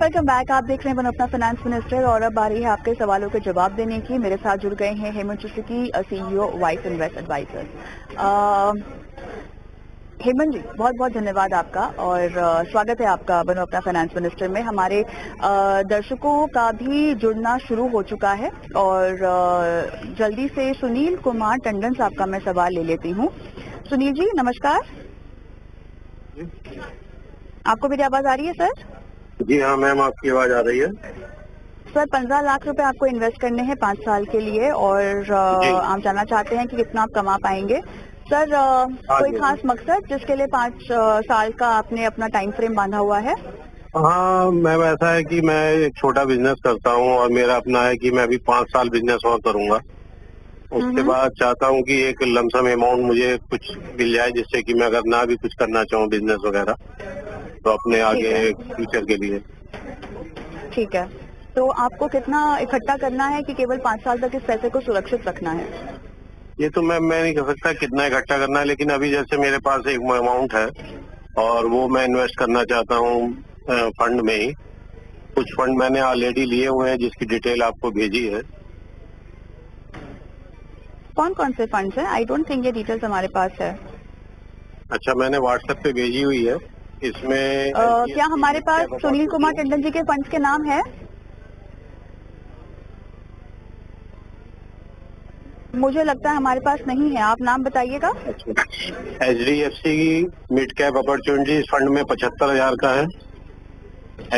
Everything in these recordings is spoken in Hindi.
Welcome back. आप देख रहे हैं वन अपना फाइनेंस मिनिस्टर और अब आ रही है आपके सवालों के जवाब देने की। मेरे साथ जुड़ गए हैं Hemant Chuski, CEO Wise invest advisor. Hemant ji, बहुत बहुत धन्यवाद आपका और स्वागत है आपका बनो अपना फाइनेंस मिनिस्टर में। हमारे दर्शकों का भी जुड़ना शुरू हो चुका है और जल्दी से सुनील कुमार टंडन साहब का मैं सवाल ले लेती हूँ। सुनील जी नमस्कार, आपको मेरी आवाज आ रही है सर? जी हाँ मैम, आपकी आवाज आ रही है। सर 15 लाख रुपए आपको इन्वेस्ट करने हैं 5 साल के लिए और आप जानना चाहते हैं कि कितना आप कमा पाएंगे। सर कोई खास मकसद जिसके लिए 5 साल का आपने अपना टाइम फ्रेम बांधा हुआ है? हाँ मैम, ऐसा है कि मैं एक छोटा बिजनेस करता हूँ और मेरा अपना है कि मैं अभी 5 साल बिजनेस और करूँगा। उसके बाद चाहता हूँ कि एक लमसम अमाउंट मुझे कुछ मिल जाए जिससे कि मैं अगर ना भी कुछ करना चाहूँ बिजनेस वगैरह तो अपने आगे फ्यूचर के लिए। ठीक है, तो आपको कितना इकट्ठा करना है कि केवल 5 साल तक इस पैसे को सुरक्षित रखना है? ये तो मैं नहीं कह सकता कितना इकट्ठा करना है, लेकिन अभी जैसे मेरे पास एक अमाउंट है और वो मैं इन्वेस्ट करना चाहता हूँ फंड में ही। कुछ फंड मैंने ऑलरेडी लिए हुए हैं जिसकी डिटेल आपको भेजी है। कौन कौन से फंड्स हैं? आई डोंट थिंक ये डिटेल्स हमारे पास है। अच्छा, मैंने व्हाट्सएप पे भेजी हुई है। इसमें क्या हमारे पास सुनील कुमार टंडन जी के फंड्स के नाम है? मुझे लगता है हमारे पास नहीं है, आप नाम बताइएगा। HDFC mid cap opportunities fund में 75,000 का है।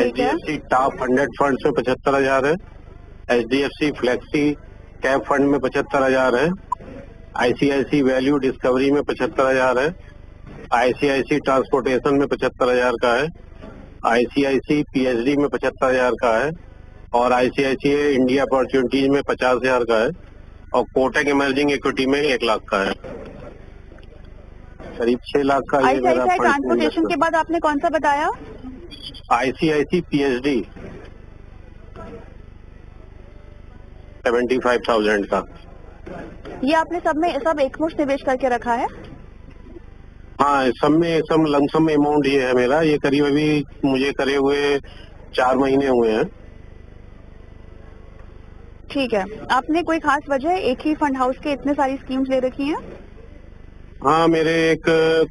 HDFC टॉप 100 फंड में 75,000 है। HDFC फ्लेक्सी कैप फंड में 75,000 है। ICICI वैल्यू डिस्कवरी में 75,000 है। ICICI ट्रांसपोर्टेशन में 75,000 का है। ICICI PhD में 75,000 का है और ICICI इंडिया अपॉर्चुनिटीज में 50,000 का है और कोटक इमर्जिंग इक्विटी में 1 लाख का है। करीब 6 लाख का ये मेरा फंड। ट्रांसपोर्टेशन के बाद आपने कौन सा बताया? ICICI PhD 75,000 का। ये आपने सब एकमुश्त निवेश करके रखा है? हाँ, सब लमसम अमाउंट ये है मेरा। ये करीब अभी मुझे करे हुए 4 महीने हुए हैं। ठीक है, आपने कोई खास वजह एक ही फंड हाउस के इतने सारी स्कीम्स ले रखी हैं? हाँ, मेरे एक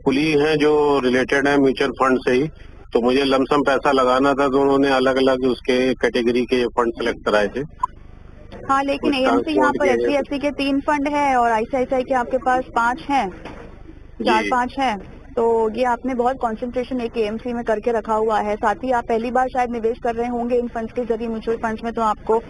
कुलीग हैं जो रिलेटेड है म्यूचुअल फंड से ही, तो मुझे लमसम पैसा लगाना था तो उन्होंने अलग अलग उसके कैटेगरी के फंड सेलेक्ट कराए थे। हाँ, लेकिन AMC यहाँ पर HDFC के 3 फंड है और ICICI के आपके पास 5 हैं, 4-5 हैं, तो ये आपने बहुत कंसंट्रेशन एक AMC में करके रखा हुआ है। साथ ही आप पहली बार शायद निवेश कर रहे होंगे इन फंड्स के जरिए म्यूचुअल फंड्स में, तो आपको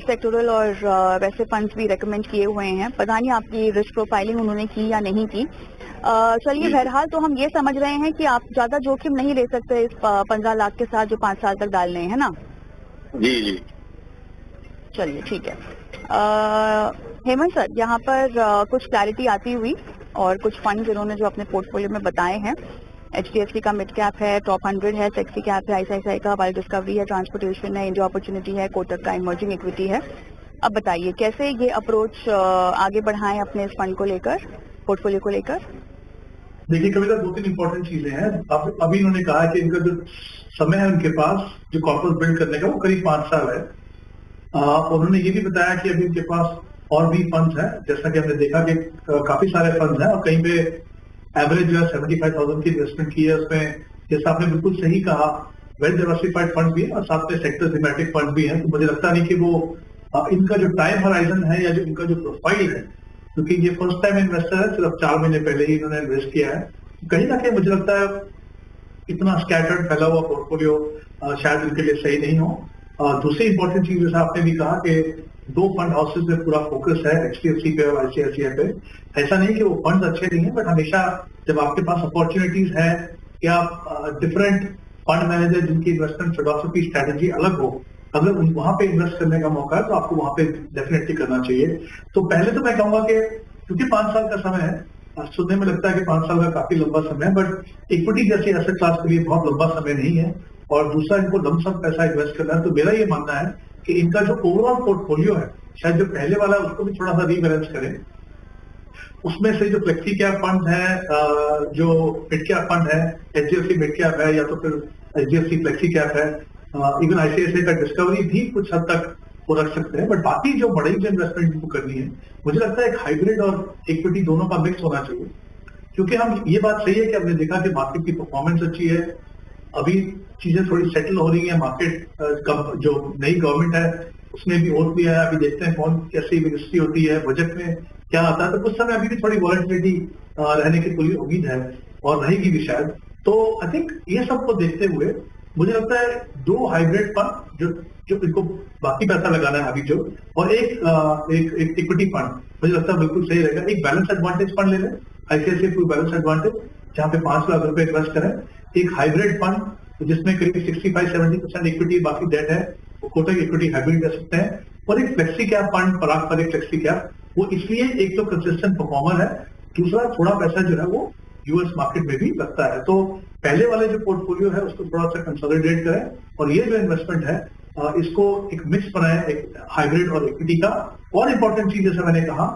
सेक्टोरल और वैसे फंड्स भी रेकमेंड किए हुए हैं। पता नहीं आपकी रिस्क प्रोफाइलिंग उन्होंने की या नहीं की। चलिए, बहरहाल तो हम ये समझ रहे हैं कि आप ज्यादा जोखिम नहीं ले सकते इस 15 लाख के साथ जो 5 साल तक डालने हैं, है ना? जी जी, चलिए ठीक है। हेमंत सर, यहाँ पर कुछ क्लैरिटी आती हुई और कुछ फंड्स इन्होंने जो अपने पोर्टफोलियो में बताए हैं, HDFC का मिड कैप है, टॉप 100 है, फ्लेक्सी कैप है, ICICI का वाइल्ड डिस्कवरी है, ट्रांसपोर्टेशन है, इंडिया अपॉर्चुनिटी है, कोटक का इमर्जिंग इक्विटी है। अब बताइए कैसे ये अप्रोच आगे बढ़ाएं अपने इस फंड को लेकर, पोर्टफोलियो को लेकर? देखिए कविता, 2-3 इंपॉर्टेंट चीजें हैं। अभी इन्होंने कहा कि इनका जो समय है उनके पास जो कॉर्पस बिल्ड करने का वो करीब 5 साल है। उन्होंने ये भी बताया कि अभी उनके पास और भी फंड्स हैं, जैसा कि हमने देखा कि काफी सारे फंड्स हैं और कहीं पे एवरेज जो है 75,000 की इन्वेस्टमेंट की है उसमें। जैसा आपने बिल्कुल सही कहा, वेल डाइवर्सिफाइड फंड भी है और साथ में सेक्टर थीमेटिक फंड भी है। तो मुझे लगता नहीं कि वो इनका जो टाइम हराइजन है या जो इनका जो प्रोफाइल है, क्योंकि ये फर्स्ट टाइम इन्वेस्टर है, सिर्फ 4 महीने पहले ही इन्होंने इन्वेस्ट किया है, कहीं ना कहीं मुझे लगता है इतना स्कैटर्ड फैला हुआ पोर्टफोलियो शायद इनके लिए सही नहीं हो। दूसरी इंपॉर्टेंट चीज जैसा आपने भी कहा कि 2 फंड हाउसेज पे पूरा फोकस है, HDFC पे और ICICI पे। ऐसा नहीं कि वो फंड अच्छे नहीं है, बट हमेशा जब आपके पास अपॉर्चुनिटीज है कि आप डिफरेंट फंड मैनेजर जिनकी इन्वेस्टमेंट फिलोसफी स्ट्रेटेजी अलग हो, अगर वहां पे इन्वेस्ट करने का मौका है तो आपको वहां पे डेफिनेटली करना चाहिए। तो पहले तो मैं कहूंगा कि क्योंकि 5 साल का समय है, सुनने में लगता है कि 5 साल का काफी लंबा समय है, बट इक्विटी जैसी एसेट क्लास के लिए बहुत लंबा समय नहीं है। और दूसरा, इनको लमसम पैसा इन्वेस्ट करना है, तो मेरा ये मानना है कि इनका जो ओवरऑल पोर्टफोलियो है, शायद जो पहले वाला है उसको भी थोड़ा सा रीबैलेंस करें। उसमें से जो फ्लेक्सी कैप फंड है, जो मिड कैप फंड है, HDFC मिड कैप है, या तो फिर HDFC फ्लेक्सी कैप है, इवन ICICI का डिस्कवरी भी कुछ हद तक वो रख सकते हैं। बट बाकी जो बड़ी जो इन्वेस्टमेंट इनको करनी है, मुझे लगता है एक हाइब्रिड और इक्विटी दोनों का मिक्स होना चाहिए। क्योंकि हम ये बात सही है कि हमने देखा कि मार्केट की परफॉर्मेंस अच्छी है, अभी चीजें थोड़ी सेटल हो रही है, मार्केट जो नई गवर्नमेंट है उसमें भी वोट भी है, अभी देखते हैं कौन कैसी मिनिस्ट्री होती है, बजट में क्या आता है, तो कुछ समय अभी भी थोड़ी वॉलेटिलिटी रहने की पूरी उम्मीद है और रहेगी भी शायद। तो आई थिंक ये सबको देखते हुए मुझे लगता है दो हाइब्रिड फंड जो इनको बाकी पैसा लगाना है अभी जो, और एक इक्विटी फंड मुझे लगता है बिल्कुल सही रहेगा। एक बैलेंस एडवांटेज फंड ले लें, ICICI फुल बैलेंस एडवांटेज, जहाँ पे 5 लाख रुपए इन्वेस्ट करें। एक हाइब्रिड फंड जिसमें करीब 65-70% इक्विटी बाकी डेट है, वो कोटक इक्विटी हाइब्रिड कर सकते हैं। और एक फ्लेक्सी कैप फंड, पराग पर एक फ्लेक्सी कैप, वो इसलिए एक तो कंसिस्टेंट परफॉर्मर है, दूसरा थोड़ा पैसा जो है वो यूएस मार्केट में भी लगता है। तो पहले वाले जो पोर्टफोलियो है उसको थोड़ा सा कंसोलिडेट करें, और ये जो इन्वेस्टमेंट है इसको एक मिक्स बनाए, एक हाइब्रिड और इक्विटी का। और इंपॉर्टेंट चीज जैसे मैंने कहा,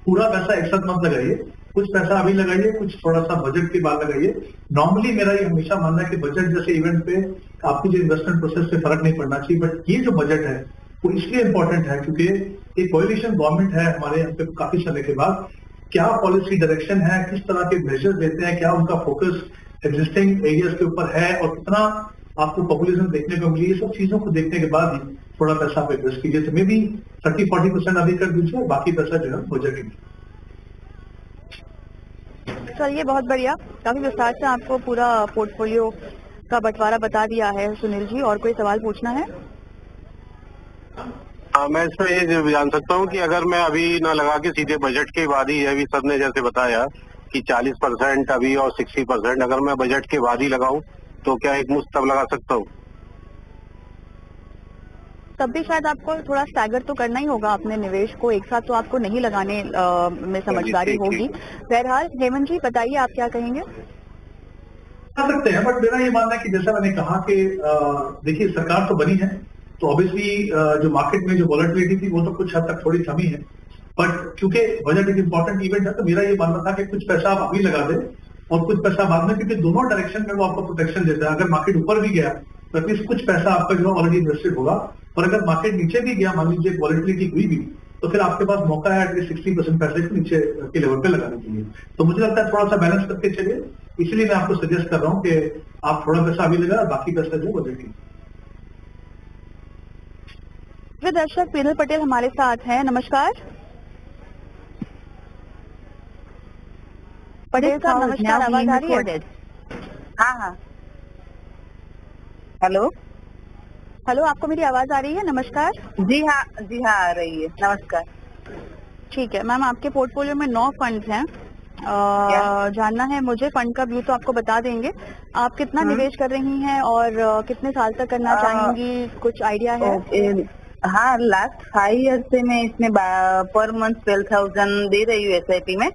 पूरा पैसा एक साथ मत लगाइए, कुछ पैसा अभी लगाइए, कुछ थोड़ा सा बजट के बाद लगाइए। नॉर्मली मेरा ये हमेशा मानना है कि बजट जैसे इवेंट पे आपकी जो इन्वेस्टमेंट प्रोसेस पे फर्क नहीं पड़ना चाहिए, बट ये जो बजट है वो इसलिए इंपॉर्टेंट है क्योंकि एक कोएलिशन गवर्नमेंट है हमारे यहाँ पे काफी समय के बाद, क्या पॉलिसी डायरेक्शन है, किस तरह के मेजर देते हैं, क्या उनका फोकस एग्जिस्टिंग एरियाज के ऊपर है, और कितना आपको पॉपुलेशन देखने को मिली, ये सब चीजों को देखने के बाद ही थोड़ा पैसा आप इन्वेस्ट कीजिए। तो मे बी 30-40% अभी कर दीजिए, बाकी पैसा जो है बजट में। सर ये बहुत बढ़िया, काफी विस्तार से आपको पूरा पोर्टफोलियो का बंटवारा बता दिया है सुनील जी। और कोई सवाल पूछना है? हाँ, मैं इसमें ये जान सकता हूँ कि अगर मैं अभी ना लगा के सीधे बजट के बाद ही, अभी सर ने जैसे बताया कि 40% अभी और 60%, अगर मैं बजट के बाद ही लगाऊं तो क्या एक मुश्त तब लगा सकता हूँ? तब भी शायद आपको थोड़ा स्टैगर तो करना ही होगा अपने निवेश को, एक साथ तो आपको नहीं लगाने में समझदारी होगी। बहरहाल हेमंत जी बताइए, आप क्या कहेंगे? कर सकते हैं, बट मेरा ये मानना है कि जैसा मैंने कहा कि देखिए सरकार तो बनी है, तो ऑब्वियसली जो मार्केट में जो वॉलेटिलिटी थी वो तो कुछ हद तक थोड़ी कमी है, बट क्योंकि बजट एक इंपॉर्टेंट इवेंट है, तो मेरा ये मानना था कि कुछ पैसा आप अभी लगा दें और कुछ पैसा बाद में, क्योंकि दोनों डायरेक्शन में वो आपको प्रोटेक्शन देता है। अगर मार्केट ऊपर भी गया तो एटलीस्ट कुछ पैसा आपका जो ऑलरेडी इन्वेस्टेड होगा, और अगर मार्केट नीचे भी गया, मान लीजिए वॉलेटिलिटी हुई भी, तो फिर आपके पास मौका है एटलीस्ट 60% पैसे को नीचे के लेवल पे लगाने के लिए। तो मुझे लगता है थोड़ा सा बैलेंस करके चलिए, इसलिए मैं आपको सजेस्ट कर रहा हूँ कि आप थोड़ा पैसा अभी लगाए, बाकी पैसा जो बजट की। दर्शक पीनल पटेल हमारे साथ हैं, नमस्कार। पटेल साहब नमस्कार, आवाज आ रही है? हाँ हाँ, हेलो हेलो, आपको मेरी आवाज आ रही है? नमस्कार। जी हाँ आ रही है, नमस्कार। ठीक है मैम, आपके पोर्टफोलियो में 9 फंड्स हैं। जानना है मुझे, फंड का व्यू तो आपको बता देंगे, आप कितना निवेश कर रही हैं और कितने साल तक करना चाहेंगी, कुछ आइडिया है? हाँ, लास्ट 5 ईयर से मैं इसमें पर मंथ 12,000 दे रही हूँ SIP में,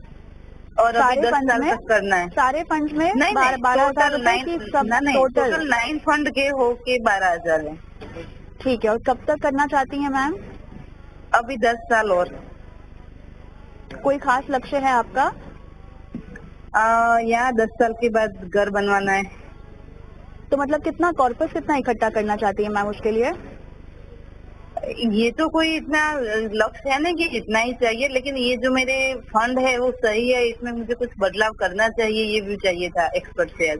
और अभी 10 साल तक करना है। सारे फंड में? नहीं, 12,000 टोटल 9 फंड के हो के 12,000 है। ठीक है, और कब तक करना चाहती हैं मैम? अभी 10 साल और। कोई खास लक्ष्य है आपका? यहाँ 10 साल के बाद घर बनवाना है। तो मतलब कितना कॉर्पस कितना इकट्ठा करना चाहती है मैम उसके लिए? ये तो कोई इतना लक्ष्य है नहीं कि इतना ही चाहिए, लेकिन ये जो मेरे फंड है वो सही है, इसमें मुझे कुछ बदलाव करना चाहिए, ये भी चाहिए था एक्सपर्ट से आज।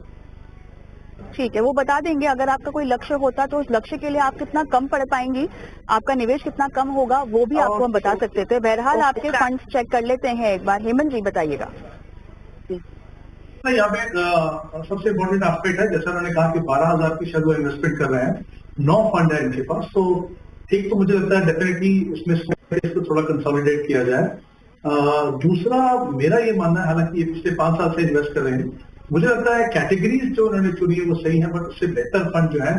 ठीक है, वो बता देंगे। अगर आपका कोई लक्ष्य होता तो उस लक्ष्य के लिए आप कितना कम पढ़ पाएंगी, आपका निवेश कितना कम होगा, वो भी आपको हम बता सकते थे। बहरहाल आपके फंड्स चेक कर लेते हैं एक बार। हेमंत जी बताइएगा। यहाँ पे सबसे इम्पोर्टेंट एस्पेक्ट है, जैसा मैंने कहा कि 12,000 की शायद वो इन्वेस्टमेंट कर रहे हैं, 9 फंड है इनके पास, तो एक तो मुझे लगता है डेफिनेटली इसमें इसको थोड़ा कंसोलिडेट किया जाए। दूसरा मेरा ये मानना है, हालांकि ये पिछले 5 साल से इन्वेस्ट कर रहे हैं, मुझे लगता है कैटेगरीज जो उन्होंने चुनी है वो सही है, बट उससे बेहतर फंड जो है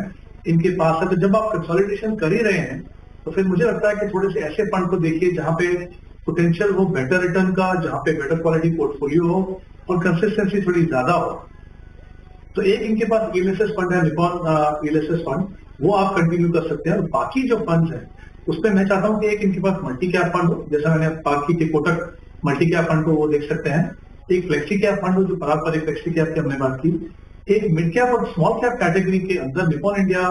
इनके पास है। तो जब आप कंसोलिडेशन कर ही रहे हैं तो फिर मुझे लगता है कि थोड़े से ऐसे फंड को देखिए जहां पे पोटेंशियल हो बेटर रिटर्न का, जहां पे बेटर क्वालिटी पोर्टफोलियो हो और कंसिस्टेंसी थोड़ी ज्यादा हो। तो एक इनके पास ELSS फंड है, निकॉन ELSS फंड, वो आप कंटिन्यू कर सकते हैं। और बाकी जो फंड है उसमें मैं चाहता हूं कि एक इनके पास मल्टी कैप फंड हो, जैसा मैंने बात की कि कोटक मल्टी कैप फंड को वो देख सकते हैं। एक फ्लेक्सी कैप फंड हो, जो पारंपरिक फ्लेक्सी कैप की हमने बात की। एक मिड कैप और स्मॉल कैप कैटेगरी के अंदर निपॉन इंडिया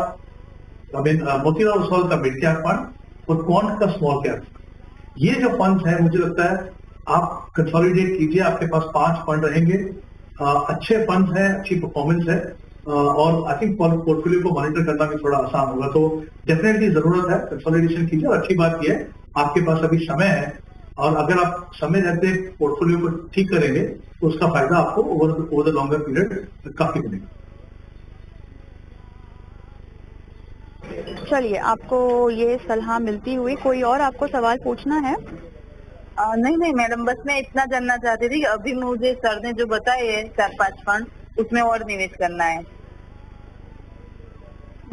मोतीलाल ओसवाल का मिड कैप फंड और क्वांट का स्मॉल कैप, ये जो फंड है मुझे लगता है आप कंसोलिडेट कीजिए, आपके पास 5 फंड रहेंगे, अच्छे फंड है, अच्छी परफॉर्मेंस है, और आई थिंक पोर्टफोलियो को मॉनिटर करना भी थोड़ा आसान होगा। तो डेफिनेटली जरूरत है कंसोलिडेशन कीजिए, और अच्छी बात यह है आपके पास अभी समय है, और अगर आप समय रहते पोर्टफोलियो को ठीक करेंगे तो उसका फायदा आपको ओवर द लॉन्गर पीरियड काफी मिलेगा। चलिए, आपको ये सलाह मिलती हुई कोई और आपको सवाल पूछना है? नहीं मैडम, बस मैं इतना जानना चाहती थी कि अभी मुझे सर ने जो बताए है 4-5 फंड, उसमें और निवेश करना है।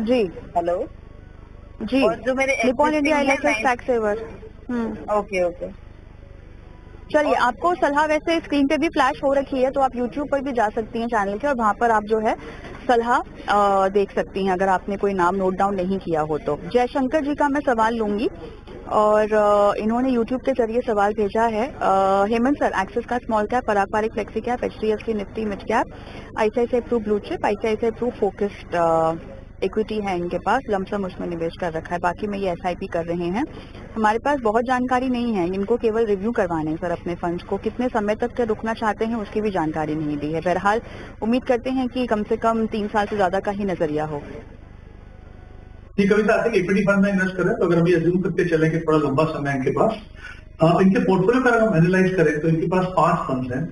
जी हेलो जी, और जो मेरे निपॉन इंडिया existing है, इलेक्ट्रिक टैक्स सेवर। ओके। चलिए, आपको सलाह वैसे स्क्रीन पे भी फ्लैश हो रखी है, तो आप YouTube पर भी जा सकती हैं चैनल के, और वहाँ पर आप जो है सलाह देख सकती हैं अगर आपने कोई नाम नोट डाउन नहीं किया हो तो। जयशंकर जी का मैं सवाल लूंगी, और इन्होंने YouTube के जरिए सवाल भेजा है। हेमंत सर, एक्सिस का स्मॉल कैप, पारंपरिक flexi cap, HDFC Nifty mid cap, ICICI Pru blue chip, ICICI Pru focused equity है इनके पास, लमसम उसमें निवेश कर रखा है, बाकी में ये SIP कर रहे हैं। हमारे पास बहुत जानकारी नहीं है, इनको केवल रिव्यू करवाने हैं सर अपने फंड्स को, कितने समय तक के रुकना चाहते हैं उसकी भी जानकारी नहीं दी है। बहरहाल उम्मीद करते हैं कि कम से कम 3 साल से ज्यादा का ही नजरिया हो। जी कविता, आते हैं इक्विटी फंड में इन्वेस्ट करें तो अगर हम ये अज्यूम करके चले कि थोड़ा लंबा समय है इनके पास, इनके पोर्टफोलियो का अगर हम एनालाइज करें तो इनके पास 5 फंड हैं,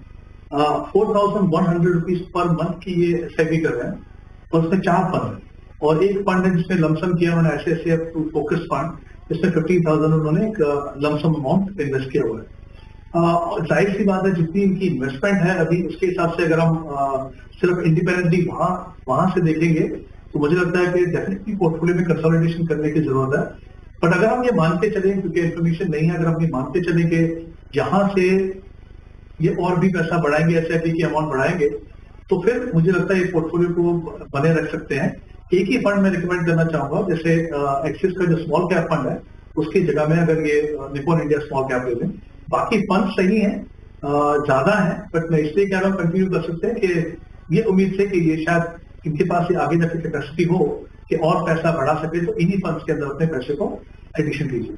4100 रुपीज पर मंथ की ये SIP कर रहे हैं, और उसमें 4 फंड है, और एक फंड है जिसमें लमसम किया उन्होंने ICICI फोकस फंड, जिसमें 15,000 उन्होंने एक लमसम अमाउंट इन्वेस्ट किया हुआ है। जाहिर सी बात है जितनी इनकी इन्वेस्टमेंट है अभी, उसके हिसाब से अगर हम सिर्फ इंडिपेंडेंटली वहां से देखेंगे तो मुझे लगता है कि डेफिनेटली पोर्टफोलियो में कंसोलिडेशन करने की जरूरत है। बट अगर हम ये मानते चले, क्योंकि इन्फॉर्मेशन नहीं है, अगर हम ये मानते चले कि यहाँ से ये और भी पैसा बढ़ाएंगे, SIP की अमाउंट बढ़ाएंगे, तो फिर मुझे लगता है ये पोर्टफोलियो को बने रख सकते हैं। एक ही फंड मैं रिकमेंड करना चाहूंगा, जैसे एक्सिस का जो स्मॉल कैप फंड है उसकी जगह में अगर ये निपॉन इंडिया स्मॉल कैप ले लें, बाकी फंड सही है, ज्यादा है, बट मैं इसलिए कह रहा हूँ कंटिन्यू कर सकते हैं कि ये उम्मीद से कि ये शायद इनके पास ये आगे जाके कैपेसिटी हो कि और पैसा बढ़ा सके, तो इन्हीं फंड्स के अंदर अपने पैसे को एडिशन कीजिए।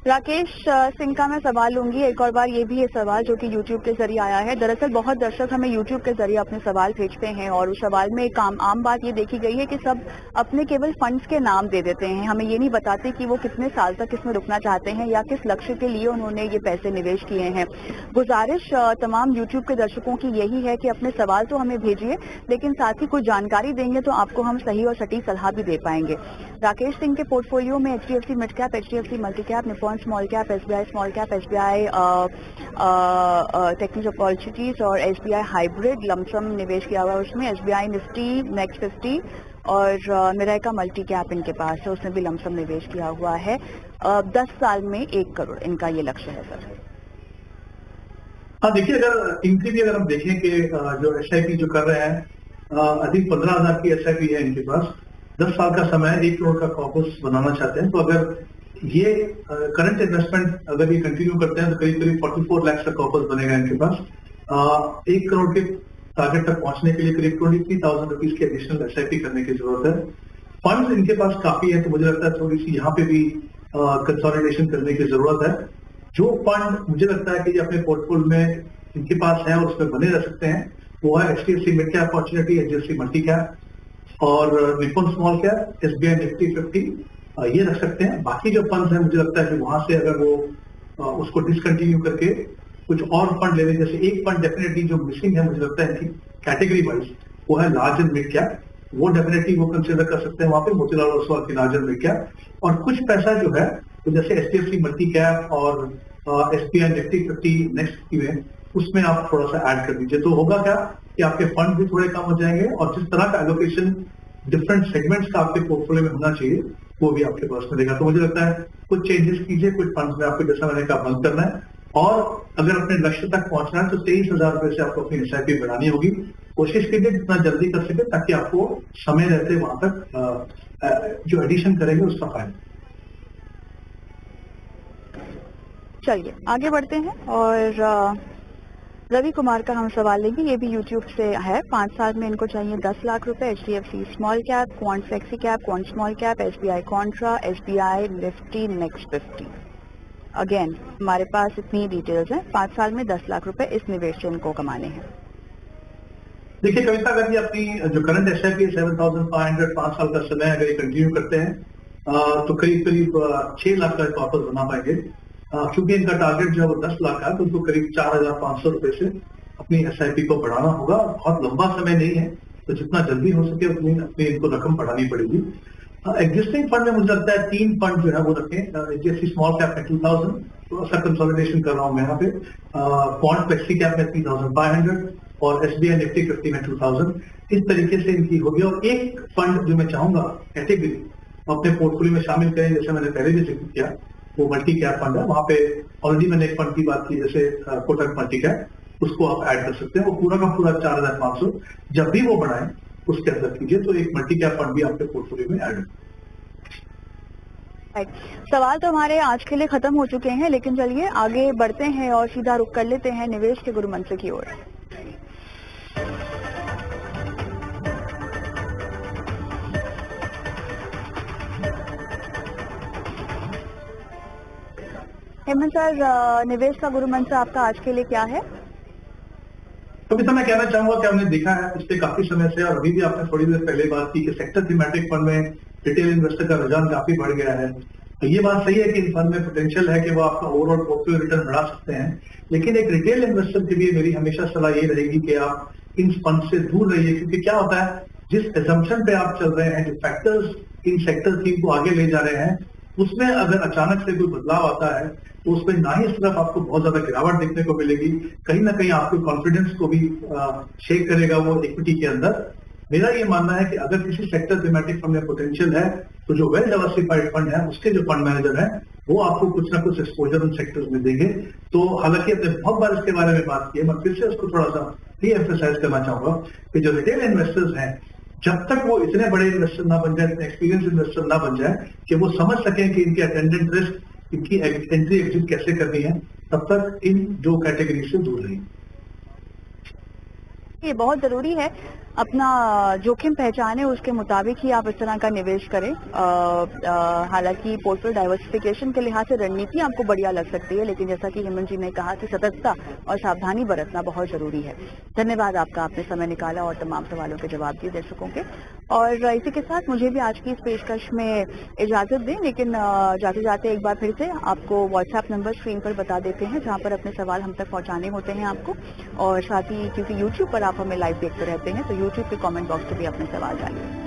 राकेश सिंह का मैं सवाल लूंगी एक और बार, ये भी ये सवाल जो कि YouTube के जरिए आया है। दरअसल बहुत दर्शक हमें YouTube के जरिए अपने सवाल भेजते हैं, और उस सवाल में एक आम बात ये देखी गई है कि सब अपने केवल फंड्स के नाम दे देते हैं, हमें ये नहीं बताते कि वो कितने साल तक इसमें रुकना चाहते हैं या किस लक्ष्य के लिए उन्होंने ये पैसे निवेश किए हैं। गुजारिश तमाम YouTube के दर्शकों की यही है कि अपने सवाल तो हमें भेजिए, लेकिन साथ ही कुछ जानकारी देंगे तो आपको हम सही और सटीक सलाह भी दे पाएंगे। राकेश सिंह के पोर्टफोलियो में HDFC mid cap, HDFC multi cap, Nippon small cap, SBI small cap, SBI technical opportunities और SBI हाइब्रिड लमसम निवेश किया हुआ है उसमें, SBI निफ्टी नेक्स्ट 50 और मिराई का मल्टी कैप इनके पास है, उसमें भी लमसम निवेश किया हुआ है। 10 साल में 1 करोड़ इनका ये लक्ष्य है सर। हाँ देखिए, अगर इनकी भी अगर हम देखें कि जो SIP जो कर रहे हैं, अधिक 15,000 की SIP है इनके पास, 10 साल का समय है, 1 करोड़ का कॉर्पस बनाना चाहते हैं, तो अगर ये करंट इन्वेस्टमेंट अगर ये कंटिन्यू करते हैं तो करीब करीब 44 लाख का कॉर्पस बनेगा इनके पास। 1 करोड़ के टारगेट तक पहुंचने के लिए करीब 23,000 रुपीज की एडिशनल SIP करने की जरूरत है। फंड्स इनके पास काफी है, तो मुझे लगता है थोड़ी सी यहाँ पे भी कंसोलिडेशन करने की जरूरत है। जो फंड मुझे लगता है कि ये अपने पोर्टफोलियो में इनके पास है और उसमें बने रह सकते हैं, वो है HDFC mid cap opportunity, HDFC multi cap और Nippon small cap, SBI Nifty 50 ये रख सकते हैं। बाकी जो फंड है मुझे लगता है कि वहां से अगर वो उसको डिसकंटिन्यू करके कुछ और फंड ले लें, जैसे एक फंड डेफिनेटली जो मिसिंग है मुझे लगता है कि कैटेगरी वाइज वो है लार्ज एंड मिड कैप, वो डेफिनेटली वो कंसिडर कर सकते हैं वहां पे, मोतीलाल ओसवाल की लार्ज एंड मिड कैप। और कुछ पैसा जो है तो जैसे HDFC मल्टी कैप और SBI निफ्टी 50 नेक्स्ट में, उसमें आप थोड़ा सा ऐड कर दीजिए, तो होगा क्या कि आपके फंड भी थोड़े कम हो जाएंगे और जिस तरह का एलोकेशन डिफरेंट सेगमेंट्स का आपके पोर्टफोलियो में होना चाहिए वो भी आपके पास मिलेगा। तो मुझे लगता है कुछ चेंजेस कीजिए, कुछ फंड्स में आपको जैसा मैंने कहा बंद करना है, और अगर अपने लक्ष्य तक पहुंचना है तो 23,000 रुपए से आपको अपनी SIP बढ़ानी होगी। कोशिश कीजिए जितना जल्दी कर सके, ताकि आपको समय रहते वहां तक जो एडिशन करेंगे उसका फायदा। चलिए आगे बढ़ते हैं, और रवि कुमार का हम सवाल लेंगे, ये भी यूट्यूब से है। 5 साल में इनको चाहिए 10 लाख रुपए। HDFC small cap, quant flexi cap, quant small cap, SBI Contra, SBI Nifty next 50। Again हमारे पास इतनी डिटेल्स हैं। 5 साल में 10 लाख रुपए इस निवेश से इनको कमाने हैं। देखिए कविता, अगर ये अपनी जो करंट SIP 7,500 5 साल का समय अगर ये कंटिन्यू करते हैं तो करीब करीब 6 लाख का कॉर्पस बना पाएंगे। क्योंकि इनका टारगेट जो है वो 10 लाख है, तो उनको करीब 4,500 रुपए से अपनी SIP को बढ़ाना होगा। बहुत लंबा समय नहीं है, तो जितना जल्दी हो सके उतनी अपनी इनको रकम बढ़ानी पड़ेगी। एग्जिस्टिंग फंड में मुझे लगता है 3 फंड जो है वो रखें। HDFC स्मॉल कैप में 2,000, थोड़ा सा कंसोलिडेशन कर रहा हूं मैं यहाँ पे। क्वांट फ्लेक्सी कैप में 3,500 और SBI निफ्टी 50 में 2,000। इस तरीके से इनकी होगी। और एक फंड जो मैं चाहूंगा कैटेगरी अपने पोर्टफोलियो में शामिल करें, जैसे मैंने पहले भी जिक्र किया, वो मल्टी कैप फंड है। वहां पे ऑलरेडी मैंने एक फंड की बात की, जैसे कोटक मल्टी कैप, उसको आप ऐड कर सकते हैं। वो पूरा का पूरा 4,500 जब भी वो बढ़ाएं उसके अंदर कीजिए, तो एक मल्टी कैप फंड भी आपके पोर्टफोलियो में ऐड है। सवाल तो हमारे आज के लिए खत्म हो चुके हैं, लेकिन चलिए आगे बढ़ते हैं और सीधा रुख कर लेते हैं निवेश के गुरु मंत्र की ओर। हेमंत सर, निवेश का गुरु मंत्र आपका आज के लिए क्या है? कविता, मैं कहना चाहूंगा कि हमने देखा है पिछले काफी समय से, और अभी भी आपने थोड़ी देर पहले बात की कि सेक्टर थीमेटिक फंड में रिटेल इन्वेस्टर का रुझान काफी बढ़ गया है। तो ये बात सही है कि इन फंड में पोटेंशियल है कि वो आपका ओवरऑल पोर्टफोलियो रिटर्न बढ़ा सकते हैं। लेकिन एक रिटेल इन्वेस्टर के लिए मेरी हमेशा सलाह ये रहेगी कि आप इन फंड से दूर रहिए। क्योंकि क्या होता है, जिस एजम्पशन पे आप चल रहे हैं, जो फैक्टर्स इन सेक्टर थीम को आगे ले जा रहे हैं, उसमें अगर अचानक से कोई बदलाव आता है तो उसमें ना ही सिर्फ आपको बहुत ज्यादा गिरावट देखने को मिलेगी, कहीं ना कहीं आपके कॉन्फिडेंस को भी शेक करेगा वो इक्विटी के अंदर। मेरा ये मानना है कि अगर किसी सेक्टर थीमेटिक फंड में पोटेंशियल है, तो जो वेल डाइवर्सिफाइड फंड है उसके जो फंड मैनेजर है वो आपको कुछ ना कुछ एक्सपोजर उन सेक्टर्स में देंगे। तो हालांकि हमने बहुत बार इसके बारे में बात की है, मैं फिर से उसको थोड़ा सा री एम्फेसाइज करना चाहूंगा कि जो रिटेल इन्वेस्टर्स हैं, जब तक वो इतने बड़े इन्वेस्टर ना बन जाए, इतने एक्सपीरियंस इन्वेस्टर ना बन जाए कि वो समझ सकें कि इनकी अटेंडेंट रिस्क, इनकी एंट्री एग्जिट कैसे करनी है, तब तक इन दो कैटेगरी से दूर रहिए। ये बहुत जरूरी है, अपना जोखिम पहचाने, उसके मुताबिक ही आप इस तरह का निवेश करें। हालांकि पोर्टफोलियो डाइवर्सिफिकेशन के लिहाज से रणनीति आपको बढ़िया लग सकती है, लेकिन जैसा कि हेमंत जी ने कहा कि सतर्कता और सावधानी बरतना बहुत जरूरी है। धन्यवाद आपका, आपने समय निकाला और तमाम सवालों के जवाब दिए दर्शकों के। और इसी के साथ मुझे भी आज की इस पेशकश में इजाजत दें, लेकिन जाते जाते एक बार फिर से आपको व्हाट्सएप नंबर स्क्रीन पर बता देते हैं, जहां पर अपने सवाल हम तक पहुंचाने होते हैं आपको। और साथ ही क्योंकि यूट्यूब पर आप हमें लाइव देखते रहते हैं, तो यूट्यूब के कमेंट बॉक्स में भी अपने सवाल डालिए।